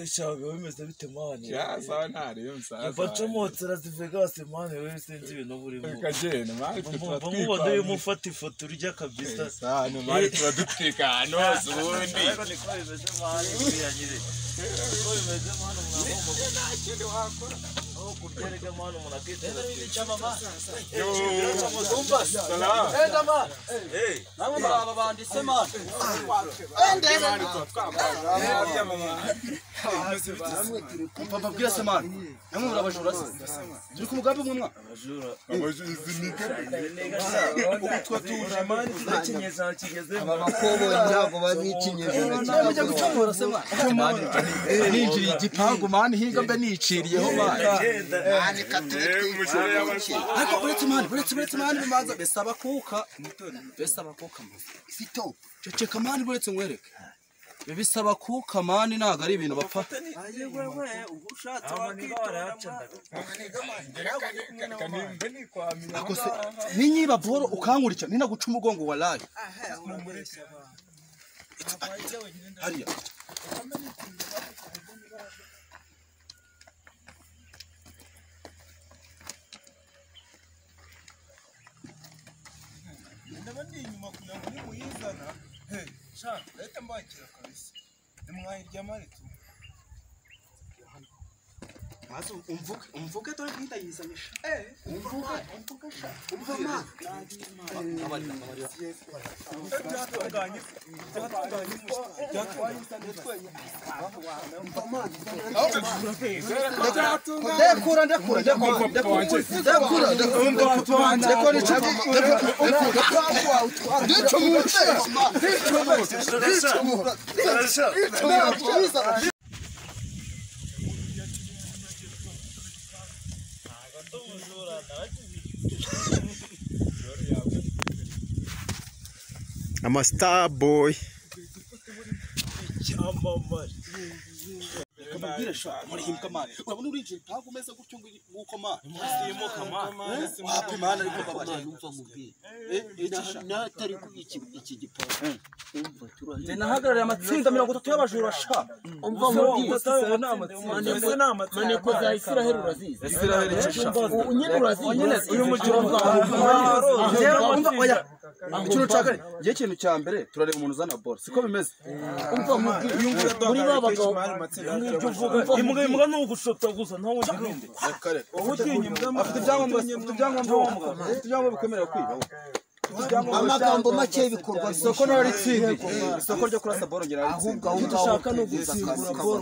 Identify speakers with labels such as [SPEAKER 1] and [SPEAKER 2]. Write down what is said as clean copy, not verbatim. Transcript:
[SPEAKER 1] shaga bimeze bite mani
[SPEAKER 2] ya sawa ntariyo msaza
[SPEAKER 1] baca motsera Vegas mani wewe sinzi ibintu burimo
[SPEAKER 2] kagene mani
[SPEAKER 1] twatwiboneye mufata ifoto urya kabisa
[SPEAKER 2] sana mani turadutwika hano hose ubundi
[SPEAKER 1] ariko niko bimeze mani yanyire niko bimeze mani mwana nakindi wakora aho kugereka mani munakite chama mani umba
[SPEAKER 2] salam
[SPEAKER 1] enda mani namwe muraba banditse mani ende mani twakambara
[SPEAKER 3] papa bwira se mani namwe murabajura se turi ku mugambi mwe mwa
[SPEAKER 2] abajuzinike
[SPEAKER 1] ubutwa tuje mani tunakinyeza kigeze
[SPEAKER 4] abakobo nyago babikinyeze
[SPEAKER 3] namujya gucamura se mani ninjiriye igipangu mani hinga mbe niciriyeho mani
[SPEAKER 4] mani katwe
[SPEAKER 2] umusore y'abashi
[SPEAKER 3] ariko buretse mani bimanza besaba kuka
[SPEAKER 4] sito
[SPEAKER 3] ceceka mani buretse ngwereke bisaba kuka mani naga ari ibintu bapfa akose ninyiba boro ukankurikira nina guca umugongo wallahi hariya
[SPEAKER 5] ndabandi inyuma kugira ngo nimuyizana sha leta mbakira kabisa nimwahirya mari tu
[SPEAKER 3] maso umvuke dore ndayizamisha umvuke sha umva
[SPEAKER 6] I'm a star boy.
[SPEAKER 3] Kamubwira sha muri himka mani urabona urinjira ntago umeze gutyo nguko mani
[SPEAKER 1] musimo kamani
[SPEAKER 3] wapi mani ariko babajya
[SPEAKER 4] numva mubwiye natari kubiki iki gipangu umva turahiye
[SPEAKER 3] nahagarariye amatsinda 30 y'abajura sha
[SPEAKER 4] umva mubwiye
[SPEAKER 3] mane ko za Israel urazize
[SPEAKER 4] unyine urazize
[SPEAKER 3] uyu mujura umva oya ikintu cyakare giye kintu cya mbere turareba umuntu uzana ball siko bimeze
[SPEAKER 4] umva mubwiye muri babagabo
[SPEAKER 1] imbwa no gushota gusa ntawo gihinde
[SPEAKER 3] kare afite ibyangombwa bikwemerera kwiba
[SPEAKER 4] amagambo make bikorwa
[SPEAKER 3] isoko naritsindiye isoko ryo kurasa ball ngera
[SPEAKER 4] ahubwo dushaka no gutsindura ball